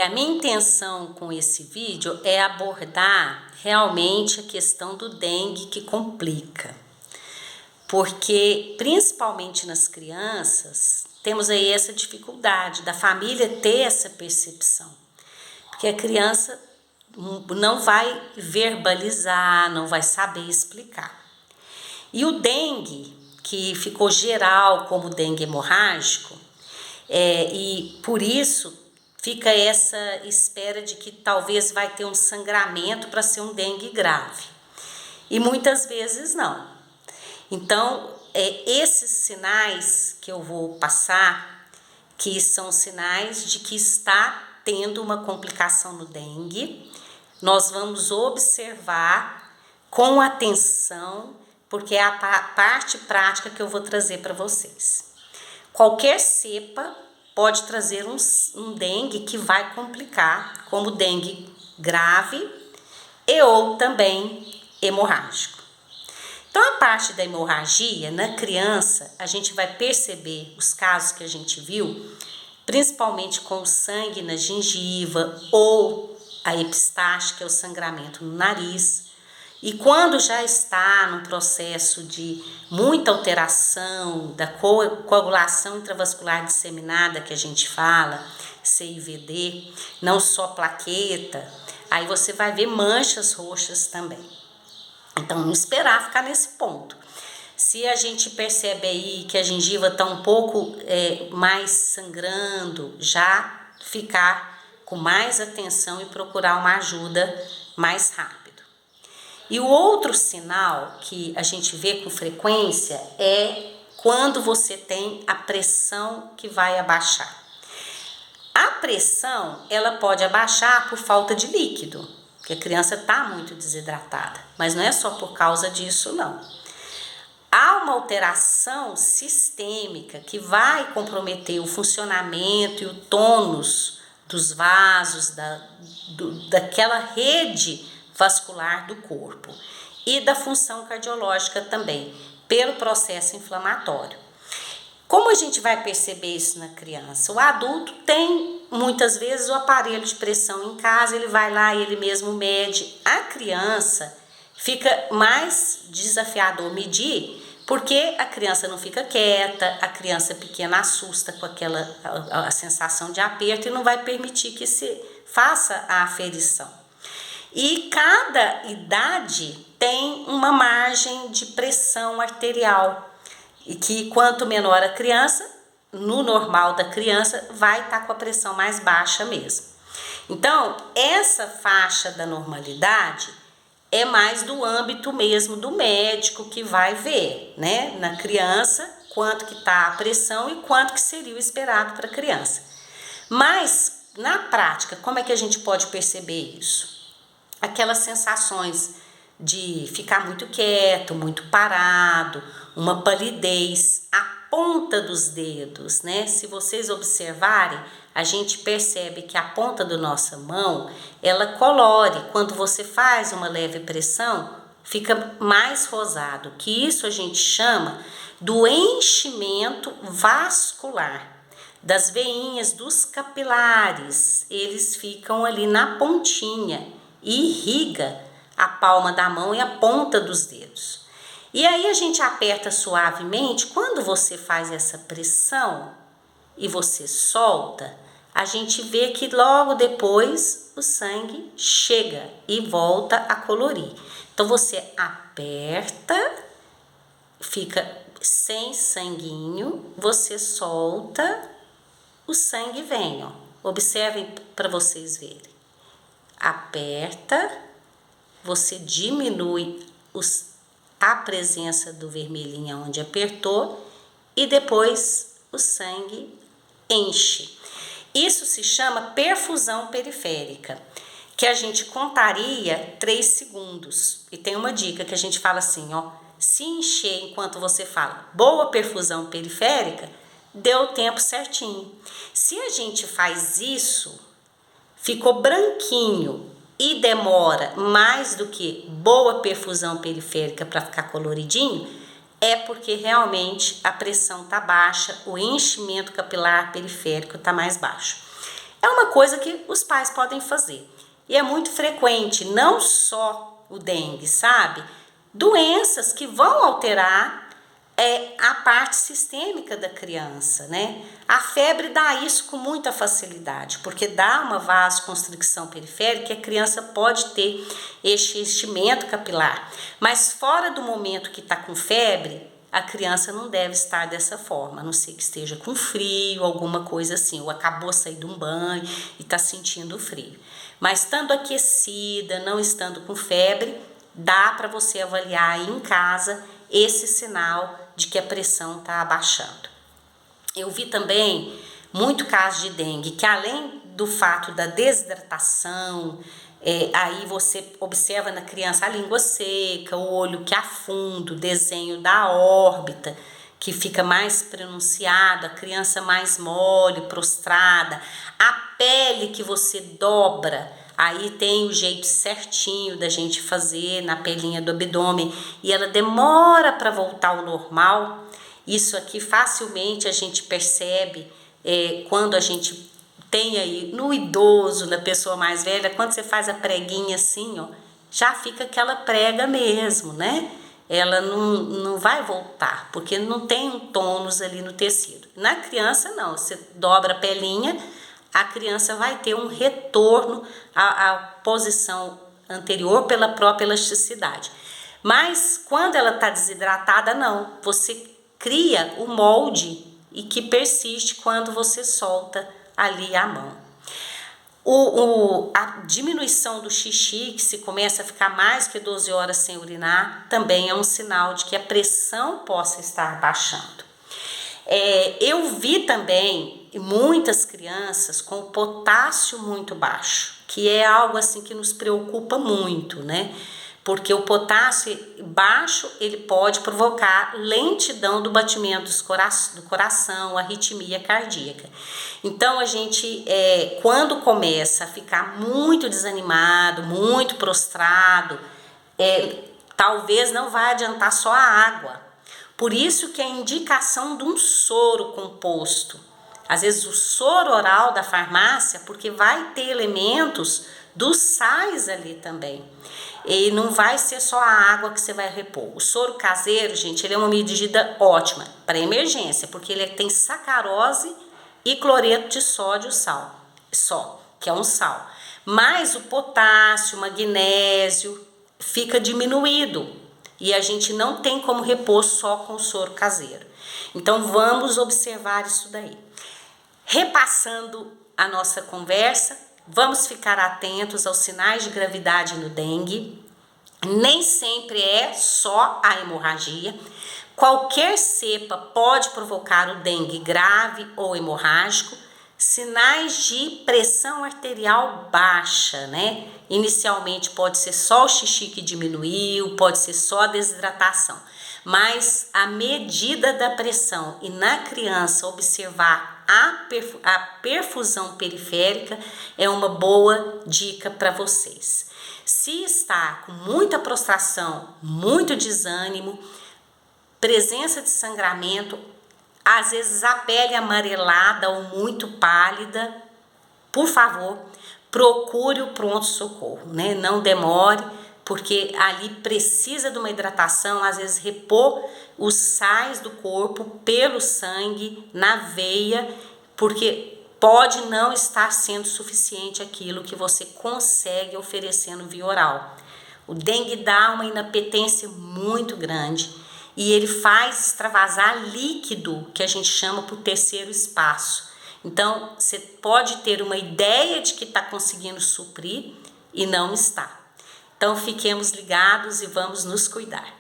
A minha intenção com esse vídeo é abordar realmente a questão do dengue que complica. Porque, principalmente nas crianças, temos aí essa dificuldade da família ter essa percepção. Porque a criança não vai verbalizar, não vai saber explicar. E o dengue, que ficou geral como dengue hemorrágico, e por isso fica essa espera de que talvez vai ter um sangramento para ser um dengue grave. E muitas vezes não. Então, esses sinais que eu vou passar, que são sinais de que está tendo uma complicação no dengue, nós vamos observar com atenção, porque é a parte prática que eu vou trazer para vocês. Qualquer cepa pode trazer um dengue que vai complicar, como dengue grave e ou também hemorrágico. Então, a parte da hemorragia, na criança, a gente vai perceber os casos que a gente viu, principalmente com o sangue na gengiva ou a epistaxe, que é o sangramento no nariz. E quando já está no processo de muita alteração da coagulação intravascular disseminada, que a gente fala, CIVD, não só plaqueta, aí você vai ver manchas roxas também. Então, não esperar ficar nesse ponto. Se a gente percebe aí que a gengiva está um pouco mais sangrando, já ficar com mais atenção e procurar uma ajuda mais rápido. E o outro sinal que a gente vê com frequência é quando você tem a pressão que vai abaixar. A pressão, ela pode abaixar por falta de líquido, porque a criança está muito desidratada, mas não é só por causa disso, não. Há uma alteração sistêmica que vai comprometer o funcionamento e o tônus dos vasos, daquela rede vascular do corpo e da função cardiológica também, pelo processo inflamatório. Como a gente vai perceber isso na criança? O adulto tem muitas vezes o aparelho de pressão em casa, ele vai lá e ele mesmo mede. A criança fica mais desafiador medir, porque a criança não fica quieta, a criança pequena assusta com a sensação de aperto e não vai permitir que se faça a aferição. E cada idade tem uma margem de pressão arterial, e que quanto menor a criança, no normal da criança, vai estar com a pressão mais baixa mesmo. Então, essa faixa da normalidade é mais do âmbito mesmo do médico que vai ver, né, na criança, quanto que está a pressão e quanto que seria o esperado para a criança. Mas, na prática, como é que a gente pode perceber isso? Aquelas sensações de ficar muito quieto, muito parado, uma palidez, a ponta dos dedos, né? Se vocês observarem, a gente percebe que a ponta da nossa mão, ela colore. Quando você faz uma leve pressão, fica mais rosado, que isso a gente chama do enchimento vascular. Das veinhas, dos capilares, eles ficam ali na pontinha e irriga a palma da mão e a ponta dos dedos. E aí a gente aperta suavemente. Quando você faz essa pressão e você solta, a gente vê que logo depois o sangue chega e volta a colorir. Então você aperta, fica sem sanguinho, você solta, o sangue vem, ó. Observem para vocês verem. Aperta, você diminui a presença do vermelhinho onde apertou e depois o sangue enche. Isso se chama perfusão periférica, que a gente contaria 3 segundos. E tem uma dica que a gente fala assim, ó, se encher enquanto você fala boa perfusão periférica, deu o tempo certinho. Se a gente faz isso, ficou branquinho e demora mais do que boa perfusão periférica para ficar coloridinho, é porque realmente a pressão está baixa, o enchimento capilar periférico está mais baixo. É uma coisa que os pais podem fazer. E é muito frequente, não só o dengue, sabe? Doenças que vão alterar a parte sistêmica da criança, né? A febre dá isso com muita facilidade, porque dá uma vasoconstricção periférica e a criança pode ter enchimento capilar. Mas fora do momento que está com febre, a criança não deve estar dessa forma, a não ser que esteja com frio, alguma coisa assim, ou acabou de sair de um banho e está sentindo frio. Mas estando aquecida, não estando com febre, dá para você avaliar aí em casa esse sinal de que a pressão está abaixando. Eu vi também muito caso de dengue, que além do fato da desidratação, aí você observa na criança a língua seca, o olho que afunda, o desenho da órbita, que fica mais pronunciado, a criança mais mole, prostrada, a pele que você dobra, aí tem o jeito certinho da gente fazer na pelinha do abdômen e ela demora para voltar ao normal. Isso aqui facilmente a gente percebe quando a gente tem aí no idoso, na pessoa mais velha, quando você faz a preguinha assim, ó, já fica aquela prega mesmo, né? Ela não vai voltar, porque não tem um tônus ali no tecido. Na criança não, você dobra a pelinha, a criança vai ter um retorno à posição anterior pela própria elasticidade. Mas quando ela está desidratada, não. Você cria o molde e que persiste quando você solta ali a mão. A diminuição do xixi, que se começa a ficar mais que 12 horas sem urinar, também é um sinal de que a pressão possa estar baixando. Eu vi também muitas crianças com potássio muito baixo, que é algo assim que nos preocupa muito, né? Porque o potássio baixo, ele pode provocar lentidão do batimento do coração, arritmia cardíaca. Então, a gente, quando começa a ficar muito desanimado, muito prostrado, talvez não vai adiantar só a água. Por isso que a indicação de um soro composto, às vezes o soro oral da farmácia, porque vai ter elementos dos sais ali também. E não vai ser só a água que você vai repor. O soro caseiro, gente, ele é uma medida ótima para emergência, porque ele tem sacarose e cloreto de sódio que é um sal. Mas o potássio, o magnésio fica diminuído e a gente não tem como repor só com o soro caseiro. Então vamos observar isso daí. Repassando a nossa conversa, vamos ficar atentos aos sinais de gravidade no dengue. Nem sempre é só a hemorragia. Qualquer cepa pode provocar o dengue grave ou hemorrágico. Sinais de pressão arterial baixa, né? Inicialmente pode ser só o xixi que diminuiu, pode ser só a desidratação. Mas a medida da pressão e na criança observar a perfusão periférica é uma boa dica para vocês. Se está com muita prostração, muito desânimo, presença de sangramento, às vezes a pele amarelada ou muito pálida, por favor, procure o pronto-socorro, né? Não demore, porque ali precisa de uma hidratação, às vezes repor os sais do corpo pelo sangue, na veia, porque pode não estar sendo suficiente aquilo que você consegue oferecendo via oral. O dengue dá uma inapetência muito grande e ele faz extravasar líquido, que a gente chama por terceiro espaço. Então, você pode ter uma ideia de que está conseguindo suprir e não está. Então, fiquemos ligados e vamos nos cuidar.